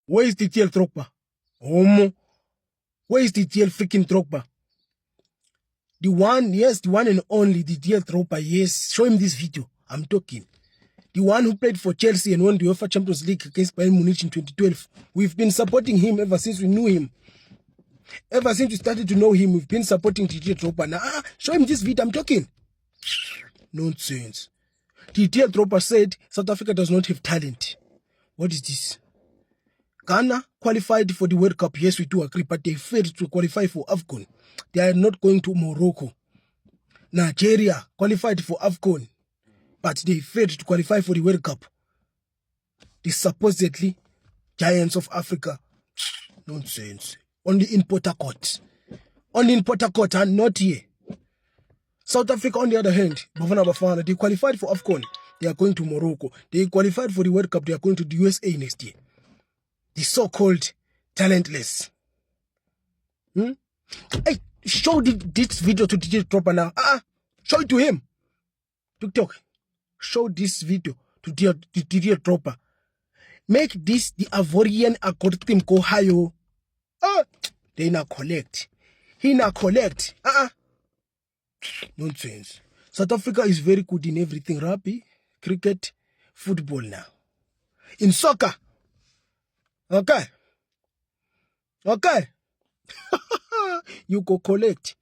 Where is Didier Drogba? Homo. Where is Didier freaking Drogba? The one, yes, the one and only Didier Drogba, yes. Show him this video. I'm talking. The one who played for Chelsea and won the UEFA Champions League against Bayern Munich in 2012. We've been supporting him ever since we knew him. Ever since we started to know him, we've been supporting Didier Drogba. Now, show him this video. I'm talking. Nonsense. Didier Drogba said South Africa does not have talent. What is this? Ghana qualified for the World Cup. Yes, we do agree, but they failed to qualify for AFCON. They are not going to Morocco. Nigeria qualified for AFCON, but they failed to qualify for the World Cup. The supposedly giants of Africa. Nonsense. Only in Port Harcourt. Only in Port Harcourt and not here. South Africa, on the other hand, they qualified for AFCON. They are going to Morocco. They qualified for the World Cup. They are going to the USA next year. The so-called talentless. Hey, show this video to Didier Drogba now. Show it to him. TikTok. Show this video to Didier Drogba. Make this the Ivorian algorithm go higher. They not collect. He not collect. Nonsense. South Africa is very good in everything. Rugby, cricket, football now. In soccer. Okay. You go collect.